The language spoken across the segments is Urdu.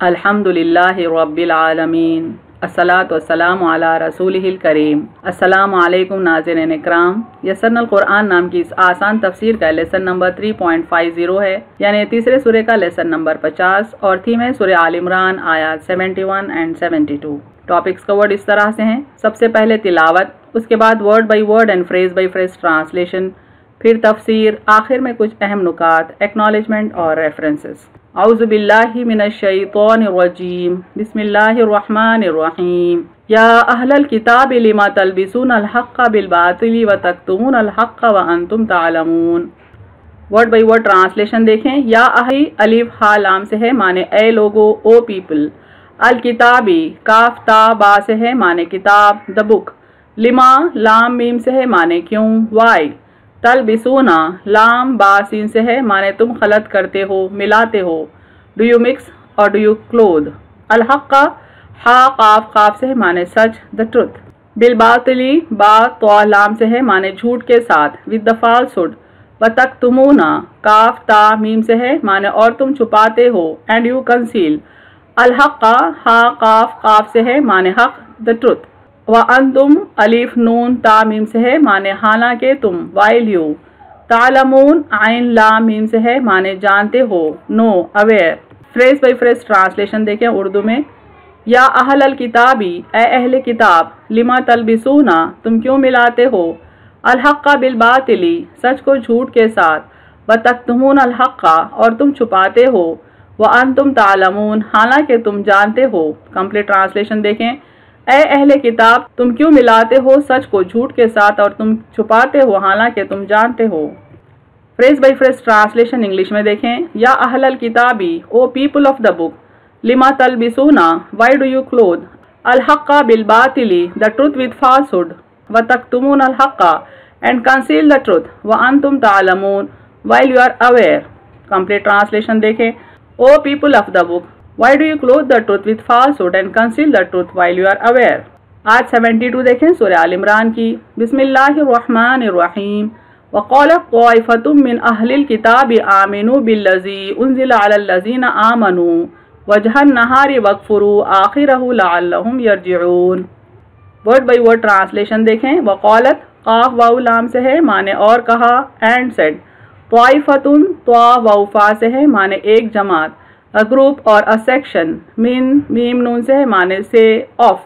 الحمدللہ رب العالمین الصلاۃ والسلام علی رسولہ الکریم۔ السلام علیکم ناظرین اکرام۔ یسرنا القرآن نام کی اس آسان تفسیر کا لیسن نمبر 3.50 ہے، یعنی تیسرے سورے کا لیسن نمبر 50 اور تھیم ہے سورہ آل عمران آیات 71 and 72۔ ٹاپکس کورڈ اس طرح سے ہیں: سب سے پہلے تلاوت، اس کے بعد word by word and phrase by phrase translation, پھر تفسیر، آخر میں کچھ اہم نکات، ایکنالجمنٹ اور ریفرنسز۔ اعوذ باللہ من الشیطان الرجیم، بسم اللہ الرحمن الرحیم۔ یا اہل الکتاب لما تلبسون الحق بالباطل وتکتمون الحق وانتم تعلمون۔ ورڈ بائی ورڈ ٹرانسلیشن دیکھیں۔ یا اہل، الف ہا لام سے ہے، معنی اے لوگو، او پیپل۔ الکتابی، کاف تا با سے ہے، معنی کتاب، دا بک۔ لما، لام میم سے ہے، معنی کیوں، وائی۔ تلبسونا، لام با سین سے ہے، معنی تم خلط کرتے ہو، ملاتے ہو۔ ڈو یو مکس اور ڈو یو کلوتھ۔ الحق، ہا قاف قاف سے ہے، معنی سچ، دا ٹروتھ۔ بالباطلی، با تو لام سے ہے، معنی جھوٹ کے ساتھ، ود دا فالسہڈ۔ وتکتمونا، کاف تا میم سے ہے، معنی اور تم چھپاتے ہو، اینڈ یو کنسیل۔ الحق، ہا قاف قاف سے ہے، معنی حق، دا ٹروتھ۔ وَأَنْتُمْ، الف نون تا میم سے ہے، معنی حالانکہ تم، while you۔ تعلمون، عین لام میم سے ہے، معنی جانتے ہو، know, aware. Phrase by phrase translation دیکھیں اردو میں۔ یا اہل الکتابی، اے اہل کتاب، لما تلبسونا، تم کیوں ملاتے ہو، الحق بالباطلی، سچ کو جھوٹ کے ساتھ، وتکتمون الحق، اور تم چھپاتے ہو، وَأَنْتُمْ تعلمون، حالانکہ تم جانتے ہو۔ کمپلیٹ ٹرانسلیشن دیکھیں۔ اے اہل کتاب، تم کیوں ملاتے ہو سچ کو جھوٹ کے ساتھ اور تم چھپاتے ہو حالانکہ تم جانتے ہو۔ Phrase by phrase translation English میں دیکھیں۔ یا اہل الکتابی، او پیپل آف دا بک، لما تلبسونا، وائی ڈو یو کلوتھ، الحق بالباطلی، دا ٹروتھ ود فالسہڈ، وتکتمون الحق، اینڈ کنسیل دا ٹروتھ، وانتم تعلمون، while you are aware. Complete translation دیکھیں۔ O people of the book, why do you clothe the truth with falsehood and conceal the truth while you are aware۔ آج 72 دیکھیں سورہ آل عمران کی۔ بسم اللہ الرحمن الرحیم۔ وَقَالَتْ طَائِفَةٌ مِّنْ أَهْلِ الْكِتَابِ آمِنُوا بِالَّذِي أُنزِلَ عَلَى الَّذِينَ آمَنُوا وَجْهَ النَّهَارِ وَاكْفُرُوا آخِرَهُ لَعَلَّهُمْ يَرْجِعُونَ۔ ورڈ بائی ورڈ ٹرانسلیشن دیکھیں۔ وقالت، قاف واو لام سے ہے، معنی اور کہا، اینڈ سیڈ۔ طائفتن، طا واو فا سے ہے، معنی ایک جماعت، a group اور a section، من میم نون سے ہے، معنی سے، of۔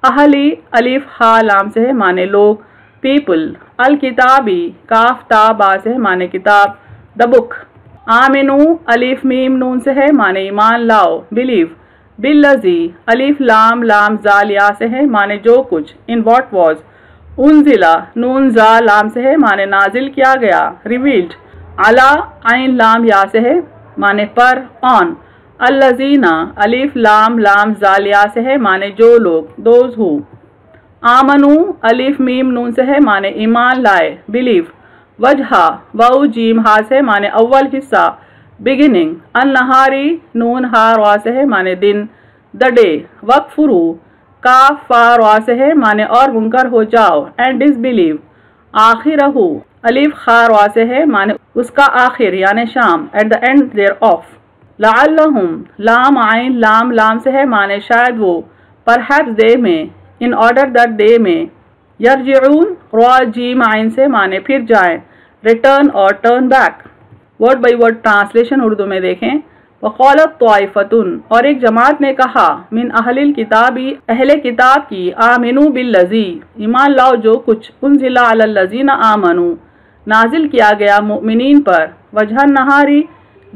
اہلی، الف ہا لام سے ہے، معنی لوگ، people۔ الکتابی، کاف تا با سے ہے، معنی کتاب، the book۔ آمنو، الف میم نون سے ہے، معنی ایمان لاؤ، believe۔ بالذی، الف لام لام زال یا سے ہے، معنی جو کچھ، in what was۔ انزلہ، نون زا لام سے ہے، معنی نازل کیا گیا، revealed۔ علی، عین لام یا سے ہے، معنی پر، on۔ الذین، الف لام لام زالیا سے ہے، معنی جو لوگ، those who۔ آمنو، الف میم نون سے ہے، معنی ایمان لائے، believe۔ وجہ، واو جیم ہا سے ہے، معنی اول حصہ، beginning۔ النہاری، نون ہا را سے ہے، معنی دن، the day۔ وَاكْفُرُوا، کاف فا را سے ہے، معنی اور منکر ہو جاؤ، and disbelieve۔ آخرہ، الف خا را سے ہے، معنی اس کا آخر یعنی شام، at the end thereof۔ لعلہم، لام عین لام لام سے ہے، معنی شاید وہ، perhaps they may، in order that they may۔ یرجعون، را جیم عین سے، معنی پھر جائیں، return اور turn back۔ Word by word translation Urdu میں دیکھیں۔ وقالت طائفتن، اور ایک جماعت نے کہا، من اہل الکتابی، اہل کتاب کی، آمنوا بالذی، ایمان لاؤ جو کچھ، انزل علی الذین آمنوا، نازل کیا گیا مؤمنین پر، وجہ النہاری،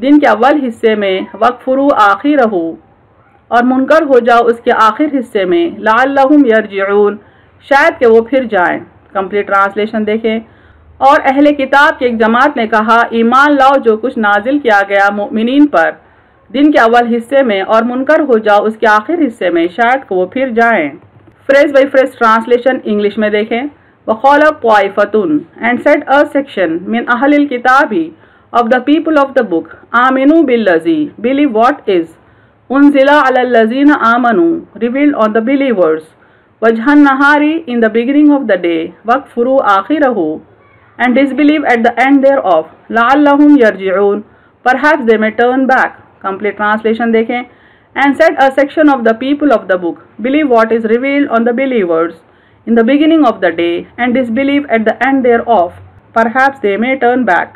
دن کے اول حصے میں، وَاكْفُرُوا آخِرَهُ، اور منکر ہو جاؤ اس کے آخر حصے میں، لَعَلَّهُمْ يَرْجِعُونَ، شاید کہ وہ پھر جائیں۔ کمپلیٹ ٹرانسلیشن دیکھیں۔ اور اہل کتاب کی ایک جماعت نے کہا، ایمان لاؤ جو کچھ نازل کیا گیا مؤمنین پر، دن کے اول حصے میں، اور منکر ہو جاؤ اس کے آخر حصے میں، شاید کہ وہ پھر جائیں۔ Phrase by phrase translation English میں دیکھیں۔ وَقَالَتْ طَائِفَةٌ، and said a section، من اہل الکتابی، of the people of the book، آمنوا بالذی، believe what is، انزل علی الذین آمنوا، revealed on the believers، وجہ النہاری، in the beginning of the day، وَاكْفُرُوا آخِرَهُ، and disbelieve at the end thereof، لعلہم یرجعون، perhaps they may turn back۔ Complete translation دیکھیں۔ And said a section of the people of the book, believe what is revealed on the believers in the beginning of the day and disbelieve at the end thereof. Perhaps they may turn back.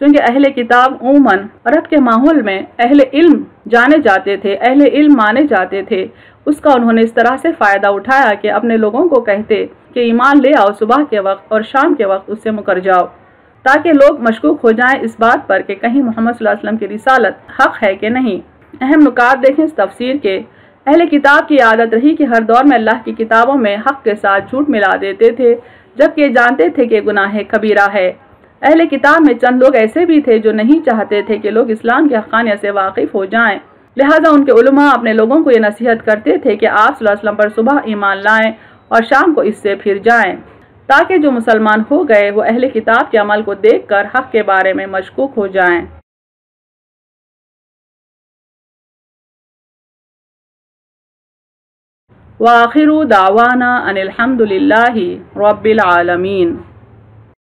چونکہ اہل کتاب عموماً عرب کے ماحول میں اہل علم جانے جاتے تھے، اہل علم مانے جاتے تھے، اس کا انہوں نے اس طرح سے فائدہ اٹھایا کہ اپنے لوگوں کو کہتے کہ ایمان لے آؤ صبح کے وقت اور شام کے وقت اس سے مکر جاؤ، تاکہ لوگ مشکوک ہو جائیں اس بات پر کہ کہیں محمد صلی اللہ علیہ وسلم کی رسالت حق ہے کہ نہیں۔ اہم نکات دیکھیں اس تفسیر کے۔ اہل کتاب کی عادت رہی کہ ہر دور میں اللہ کی کتابوں میں حق کے ساتھ جھوٹ ملا دیتے تھے، جبکہ جانتے تھے کہ گناہ کبیرہ ہے۔ اہل کتاب میں چند لوگ ایسے بھی تھے جو نہیں چاہتے تھے کہ لوگ اسلام کی حقانیت سے واقف ہو جائیں، لہٰذا ان کے علماء اپنے لوگوں کو یہ نصیحت کرتے تھے کہ آپ صلی اللہ علیہ وسلم پر صبح ایمان لائیں اور شام کو اس سے پھر جائیں، تاکہ جو مسلمان ہو گئے وہ اہل کتاب کے عمل کو دیکھ کر حق کے بارے میں مشکوک ہو جائیں۔ وآخر دعوانا ان الحمد للہ رب العالمین۔